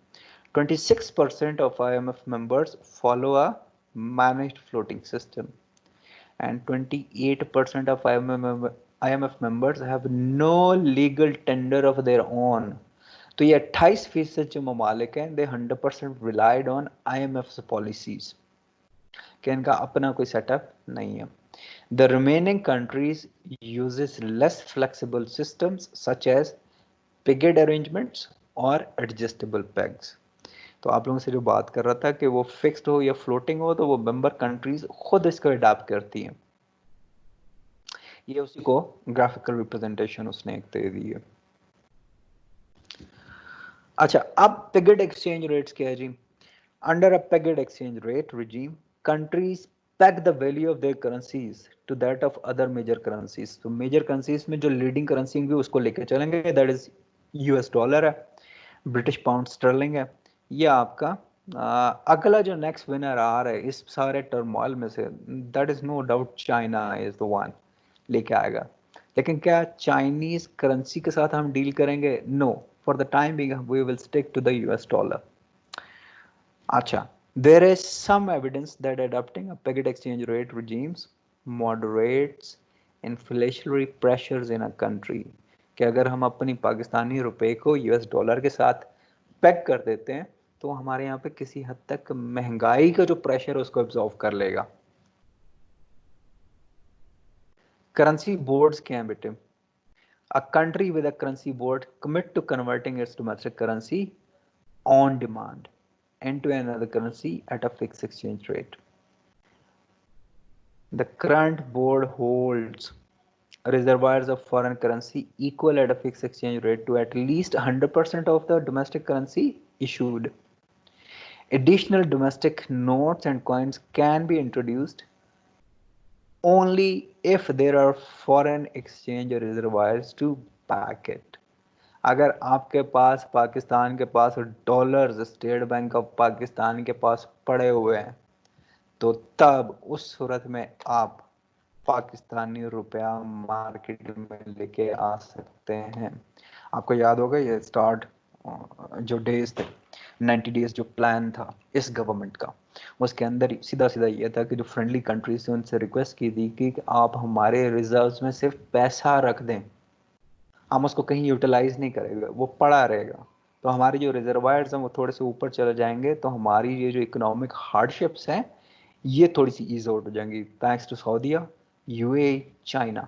26% of IMF members follow a managed floating system. And 28% of IMF members have no legal tender of their own. तो ये 28% जो ममालिक हैं they 100% relied on IMF policies कि इनका अपना कोई setup नहीं है. The remaining countries uses less flexible systems such as pegged arrangements और एडजस्टेबल पेग्स. तो आप लोगों से जो बात कर रहा था कि वो फिक्स्ड हो या फ्लोटिंग हो, तो वो मेंबर कंट्रीज खुद इसको अडॉप्ट करती हैं. ये उसी को ग्राफिकल रिप्रेजेंटेशन उसने एक दे दी है. अच्छा, अब पेगेड एक्सचेंज रेट्स क्या है जी? Under a pegged exchange rate regime, countries peg the value of their currencies to that of other major currencies. तो मेजर करेंसीज में जो लीडिंग करेंसी होंगी उसको लेके चलेंगे. दैट इज यूएस डॉलर है, ब्रिटिश पाउंड स्टर्लिंग है, या आपका अगला जो नेक्स्ट विनर आ रहा है इस सारे टर्मोइल में से, that is no doubt China is the one लेके आएगा. लेकिन क्या चाइनीज करेंसी के साथ हम डील करेंगे? No, for the time being we will stick to the US dollar. अच्छा, there is some evidence that adopting a pegged exchange rate regimes moderates inflationary pressures in a country. कि अगर हम अपनी पाकिस्तानी रुपए को यूएस डॉलर के साथ peg कर देते हैं तो हमारे यहाँ पे किसी हद तक महंगाई का जो प्रेशर है उसको एब्जॉर्व कर लेगा. करेंसी बोर्ड्स क्या हैं बेटे? A country with a currency board commit to converting its domestic currency on demand into another currency at a fixed exchange rate. The current board holds reservoirs of foreign currency equal at a fixed exchange rate to at least 100% of the domestic currency issued. Additional domestic notes and coins can be introduced only if there are foreign exchange reservoirs to back it. अगर आपके पास पाकिस्तान के पास dollars state bank of Pakistan के पास पड़े हुए हैं तो तब उस सूरत में आप पाकिस्तानी रुपया मार्केट में लेके आ सकते हैं. आपको याद होगा ये स्टार्ट जो डेज थे 90 डेज जो प्लान था इस गवर्नमेंट का, उसके अंदर सीधा ये था कि जो फ्रेंडली कंट्रीज थे उनसे रिक्वेस्ट की थी कि आप हमारे रिजर्व्स में सिर्फ पैसा रख दें, हम उसको कहीं यूटिलाइज नहीं करेंगे, वो पड़ा रहेगा. तो हमारे जो रिजर्वायर्स हैं वो थोड़े से ऊपर चले जाएंगे तो हमारी ये जो इकोनॉमिक हार्डशिप्स हैं ये थोड़ी सी ईज आउट हो जाएंगी थैंक्स टू सऊदीया, यूएई, चाइना.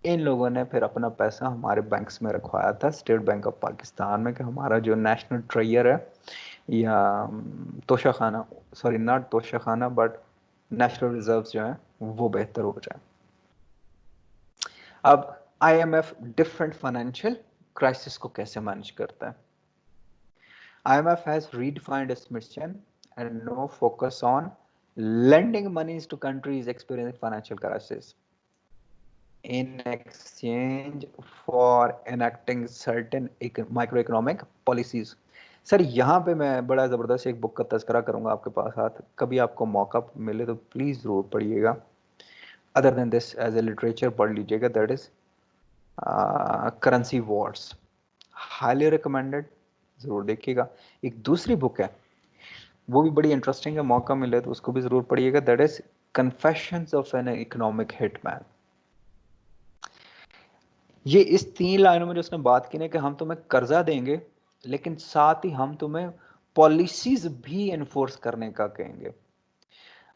इन लोगों ने फिर अपना पैसा हमारे बैंक्स में रखवाया था, स्टेट बैंक ऑफ पाकिस्तान में, कि हमारा जो नेशनल ट्रेजर है या Toshakhana, sorry not Toshakhana but national reserve जो है वो बेहतर हो जाए। अब आईएमएफ डिफरेंट फाइनेंशियल क्राइसिस को कैसे मैनेज करता है? IMF has redefined its mission and no focus on lending monies to countries experiencing financial crisis in exchange for enacting certain microeconomic policies. Sir यहाँ पे मैं बड़ा ज़बरदस्त एक बुक का तज़करा करूँगा आपके पास हाथ, कभी आपको मौका मिले तो प्लीज़ ज़रूर पढ़िएगा। Other than this as a literature पढ़ लीजिएगा, that is currency wars, highly recommended, ज़रूर देखिएगा। एक दूसरी बुक है वो भी बड़ी इंटरेस्टिंग है, मौका मिले तो उसको भी ज़रूर पढ़िएगा, that is confessions of an economic hitman. ये इस 3 लाइनों में जो उसने बात की ना कि हम तुम्हें कर्जा देंगे लेकिन साथ ही हम तुम्हें पॉलिसीज भी एनफोर्स करने का कहेंगे।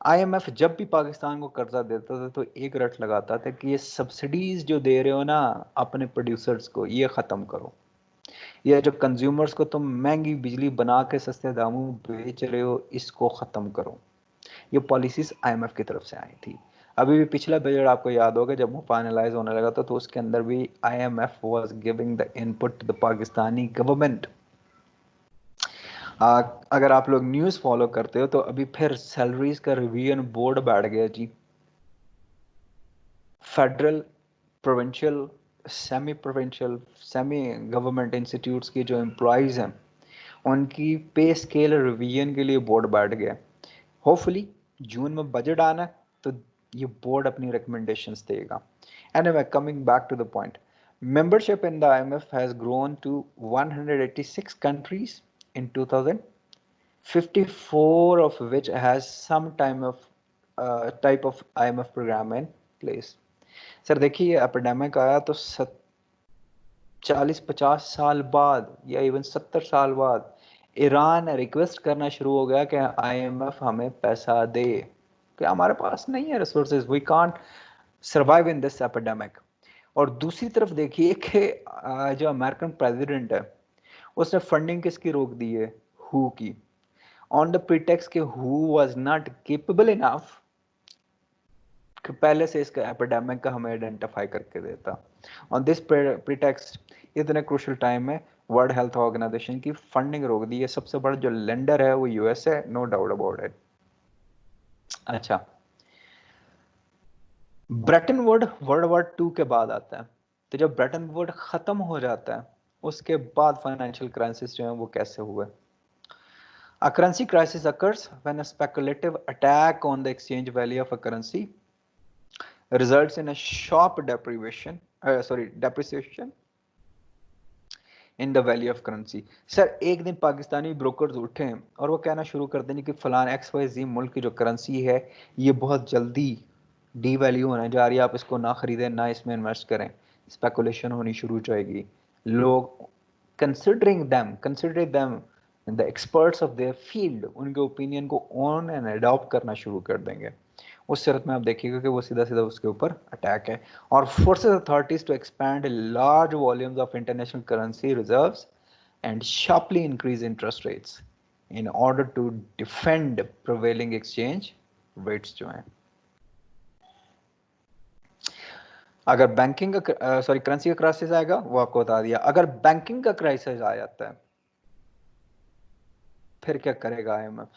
आईएमएफ जब भी पाकिस्तान को कर्जा देता था तो एक रट लगाता था कि ये सब्सिडीज जो दे रहे हो ना अपने प्रोड्यूसर्स को, ये ख़त्म करो, या जो कंज्यूमर्स को तुम महंगी बिजली बना के सस्ते दामों बेच रहे हो इसको ख़त्म करो। ये पॉलिसीज आईएमएफ की तरफ से आई थी। अभी भी पिछला बजट आपको याद होगा जब वो फाइनलाइज होने लगा था तो उसके अंदर भी IMF was giving the input to the Pakistani government. अगर आप लोग न्यूज़ फॉलो करते हो तो अभी फिर सैलरीज का रिवीजन बोर्ड बैठ गया जी। Federal, provincial, semi provincial, semi government institutes के जो एम्प्लॉयज़ हैं उनकी पे स्केल रिवीजन के लिए बोर्ड बैठ गया। होपफुली जून में बजट आना है तो ये बोर्ड अपनी रिकमेंडेशंस देगा। Anyway, coming back to the point, membership in the IMF has grown to 186 countries in 2000, 54 of which has some type of IMF program in place. Sir देखिए एपिडेमिक आया तो 40-50 साल बाद या इवन 70 साल बाद ईरान रिक्वेस्ट करना शुरू हो गया कि आईएमएफ हमें पैसा दे कि हमारे पास नहीं है resources, we can't survive in this epidemic. और दूसरी तरफ देखिए कि जो अमेरिकन प्रेसिडेंट है उसने फंडिंग किसकी रोक दी है? हु की, ऑन द प्रीटेक्स्ट के who was not capable enough कि पहले से इसका एपिडेमिक का हमें आइडेंटिफाई करके देता। ऑन दिस प्रीटेक्स्ट इतने क्रूशल टाइम में वर्ल्ड हेल्थ ऑर्गेनाइजेशन की फंडिंग रोक दी है। सबसे बड़ा जो लेंडर है वो यूएस है, नो डाउट अबाउट इट। अच्छा, ब्रेटन वुड वर्ल्ड वॉर 2 के बाद आता है, तो जब ब्रेटन वुड खत्म हो जाता है उसके बाद फाइनेंशियल क्राइसिस जो है वो कैसे हुए? A currency crisis occurs when a speculative attack on the exchange value of a currency results in a sharp depreciation in the value of currency. Sir एक दिन पाकिस्तानी ब्रोकर्स उठे और वो कहना शुरू कर देंगे कि फलान XYZ मुल्क की जो करेंसी है ये बहुत जल्दी डी वैल्यू होने जा रही है, आप इसको ना खरीदें ना इसमें इन्वेस्ट करें, स्पेकुलेशन होनी शुरू हो जाएगी। लोग considering them the experts of their field, उनके ओपिनियन को ऑन एंड अडॉप्ट करना शुरू कर देंगे। उस सूरत में आप देखिएगा कि वो सीधा सीधा उसके ऊपर अटैक है और forces authorities to expand large volumes of international currency reserves and sharply increase interest rates in order to defend prevailing exchange rates जो हैं। अगर बैंकिंग का करेंसी का क्राइसिस आएगा वो आपको बता दिया। अगर बैंकिंग का क्राइसिस आ जाता है फिर क्या करेगा IMF?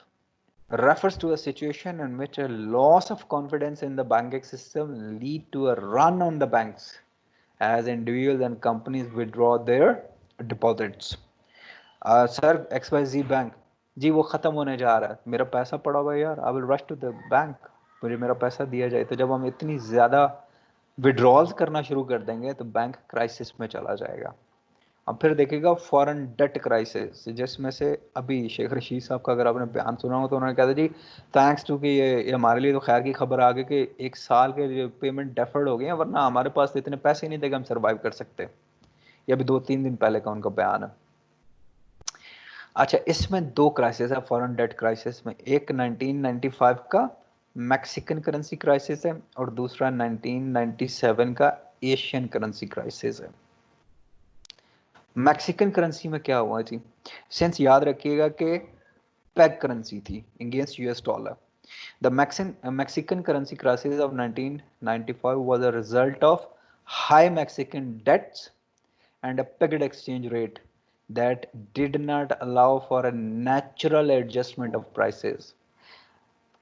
refers to a situation in which a loss of confidence in the banking system lead to a run on the banks as individuals and companies withdraw their deposits. Sir XYZ bank जी वो ख़त्म होने जा रहा है, मेरा पैसा पड़ा हुआ है यार, I will rush to the bank, मुझे मेरा पैसा दिया जाए। तो जब हम इतनी ज़्यादा विड्रॉल्स करना शुरू कर देंगे तो बैंक क्राइसिस में चला जाएगा। अब फिर देखिएगा फॉरेन डेट क्राइसिस, जिसमें से अभी शेख रशीद साहब का अगर आपने बयान सुना हो तो उन्होंने कहा था जी थैंक्स टू कि ये हमारे लिए तो खैर की खबर आ गई कि 1 साल के जो पेमेंट डेफर्ड हो गए हैं, वरना हमारे पास तो इतने पैसे नहीं थे कि हम सर्वाइव कर सकते। ये अभी 2-3 दिन पहले का उनका बयान है। अच्छा, इसमें 2 क्राइसिस है फॉरेन डेट क्राइसिस में, एक 1995 का मैक्सिकन करेंसी क्राइसिस है और दूसरा 1997 का एशियन करेंसी क्राइसिस है। मैक्सिकन करेंसी में क्या हुआ जी, सेंस याद रखिएगा कि पैग करेंसी थी against US dollar. The Mexican currency crisis of 1995 was a result of high Mexican debts and a pegged exchange rate that did not allow for a natural adjustment of prices.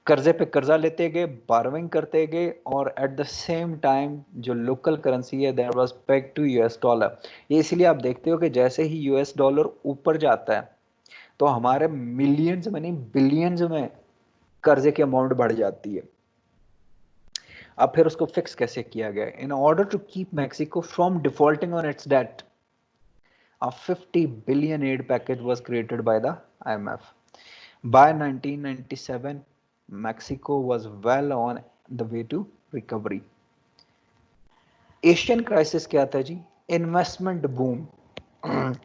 कर्जे पे कर्जा लेते गए, burrowing करते गए, और at the same time जो local currency है that was peg to US dollar. ये इसलिए आप देखते हो कि जैसे ही यूएस डॉलर ऊपर जाता है तो हमारे मिलियंस में नहीं बिलियंस में कर्जे की अमाउंट बढ़ जाती है। अब फिर उसको फिक्स कैसे किया गया? In order to keep Mexico from defaulting on its debt, a 50 billion aid package was created by the IMF. By 1997, Mexico was well on the way to recovery. Asian crisis क्या था जी? Investment boom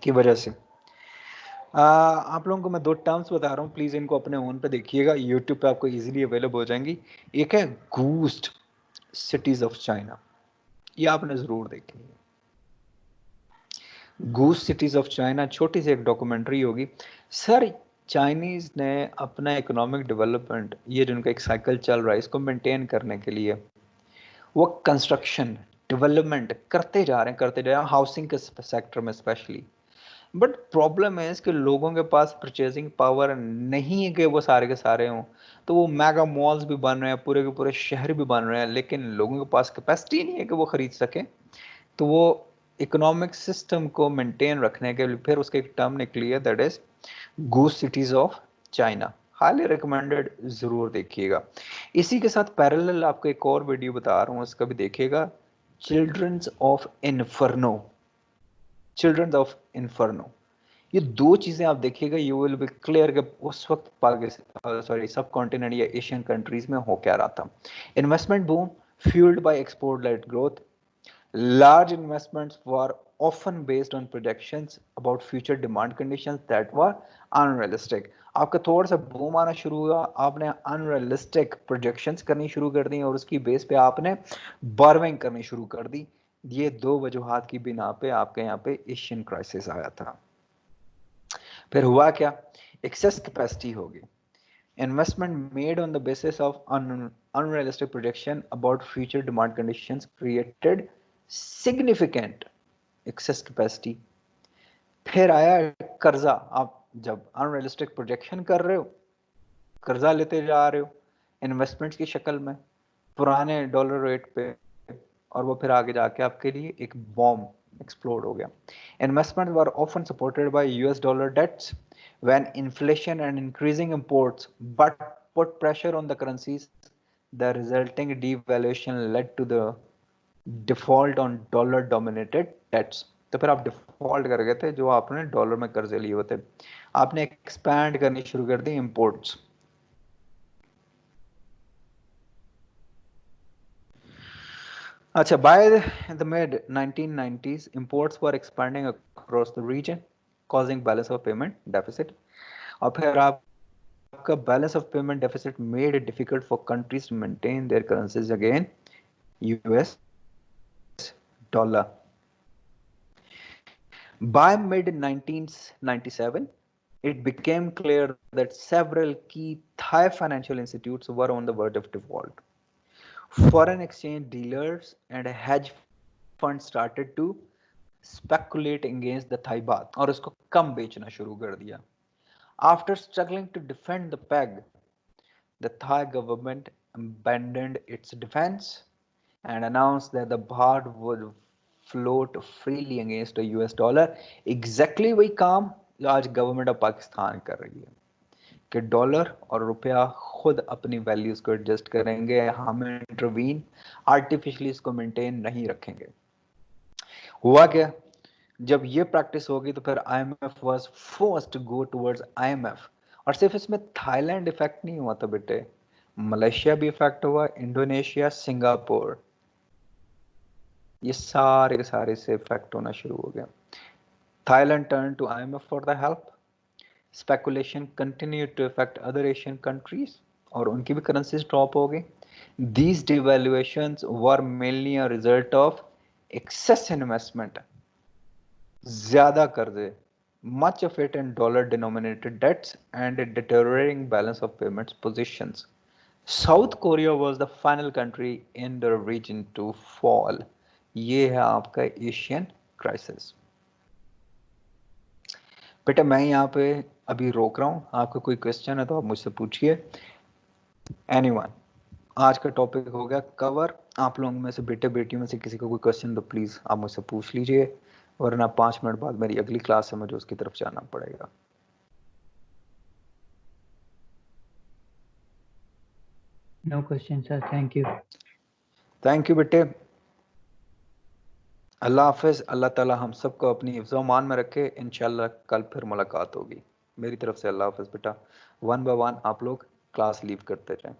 की वजह से। आप लोगों को मैं दो टर्म्स बता रहा हूँ, प्लीज इनको अपने ओन पे देखिएगा, यूट्यूब पे आपको इजीली अवेलेबल हो जाएंगी। एक है गूस्ट सिटीज ऑफ चाइना, ये आपने जरूर देखी है। गूस सिटीज ऑफ चाइना, छोटी सी एक डॉक्यूमेंट्री होगी। सर चाइनीज ने अपना इकोनॉमिक डेवलपमेंट, ये जिनका एक साइकिल चल रहा है, इसको मेंटेन करने के लिए वो कंस्ट्रक्शन डेवलपमेंट करते जा रहे हैं हाउसिंग के सेक्टर में स्पेशली। बट प्रॉब्लम है कि लोगों के पास परचेजिंग पावर नहीं है कि वो सारे के सारे हों। तो वो मेगा मॉल्स भी बन रहे हैं, पूरे के पूरे शहर भी बन रहे हैं, लेकिन लोगों के पास कैपेसिटी नहीं है कि वो खरीद सके। तो वो इकोनॉमिक सिस्टम को मेंटेन रखने के लिए फिर उसकी एक टर्म निकली है, that is goose cities of China. Highly recommended, जरूर देखिएगा। इसी के साथ पैरेलल आपको एक और वीडियो बता रहा हूँ, इसका भी देखिएगा, children's of inferno. Children's of inferno, ये दो चीजें आप देखिएगा, यू विल बी क्लियर कि उस वक्त पाकिस्तान सब कॉन्टिनेंट या एशियन कंट्रीज में हो क्या रहा था। Investment boom fuelled by export led growth. Large investments were often based on projections about future demand conditions that were unrealistic. आपका थोड़ा सा बूम आना शुरू हुआ, आपने अनरियलिस्टिक प्रोजेक्शंस करनी शुरू कर दी और उसकी बेस पे आपने बारविंग करनी शुरू कर दी। ये दो वजूहात की बिना पे आपके यहाँ पे एशियन क्राइसिस आया था। फिर हुआ क्या? एक्सेस कैपेसिटी होगी। Investment made on the basis of unrealistic projection about future demand conditions created significant excess capacity. फिर आया कर्जा। आप जब अनरियलिस्टिक प्रोजेक्शन कर रहे हो, कर्जा लेते जा रहे हो इन्वेस्टमेंट्स की शक्ल में पुराने डॉलर रेट पे, और वो फिर आगे जाके आपके लिए एक बॉम्ब एक्सप्लोड हो गया। Investment were often supported by US dollar debts when inflation and increasing imports but put pressure on the currencies. The resulting devaluation led to the default on dollar dominated debts. तो फिर आप default कर गए थे, जो आपने dollar में कर्जे लिए हुए थे, आपने एक्सपैंड करनी शुरू कर दी इंपोर्ट्स। अच्छा, by the mid 1990s imports were expanding across the region causing balance of payment deficit. और फिर आपका balance of payment deficit made it difficult for countries to maintain their currencies again US dollar. By mid 1997 it became clear that several key Thai financial institutes were on the verge of default. Foreign exchange dealers and hedge funds started to speculate against the Thai baht और उसको कम बेचना शुरू कर दिया। After struggling to defend the peg, the Thai government abandoned its defense and announced that the baht would float freely against the US dollar. Exactly वही काम जो आज गवर्नमेंट ऑफ पाकिस्तान कर रही है कि डॉलर और रुपया खुद अपनी वैल्यूज को एडजस्ट करेंगे, हम इंटरवीन आर्टिफिशियली इसको मेंटेन नहीं रखेंगे। हुआ क्या? जब ये प्रैक्टिस होगी तो फिर IMF was forced to go towards IMF। और सिर्फ इसमें थाईलैंड इफेक्ट नहीं हुआ था बेटे, मलेशिया भी इफेक्ट हुआ, इंडोनेशिया, सिंगापुर, ये सारे के सारे से इफेक्ट होना शुरू हो गया। Thailand turn to IMF for the help. Speculation continued to affect other Asian countries और उनकी भी करेंसीज ड्रॉप हो गई। These devaluations were mainly a result of excess investment, ज्यादा कर्जे, much of it in dollar denominated debts and a deteriorating balance of payments positions. South Korea was the final country in the region to fall. ये है आपका Asian crisis. बेटा मैं यहाँ पे अभी रोक रहा हूँ, आपका कोई क्वेश्चन है तो आप मुझसे पूछिए। एनीवन, आज का टॉपिक हो गया कवर। आप लोगों में से बेटे बेटियों में से किसी को कोई क्वेश्चन तो प्लीज आप मुझसे पूछ लीजिए, वरना 5 मिनट बाद मेरी अगली क्लास है, मुझे उसकी तरफ जाना पड़ेगा। No question sir, thank you. Thank you बेटे, अल्लाह हाफिज। अल्लाह ताला हम सबको अपनी हिफ्ज़ व अमान में रखे। इंशाल्लाह कल फिर मुलाकात होगी। मेरी तरफ से अल्लाह हाफिज बेटा। 1 बाय 1 आप लोग क्लास लीव करते जाएं।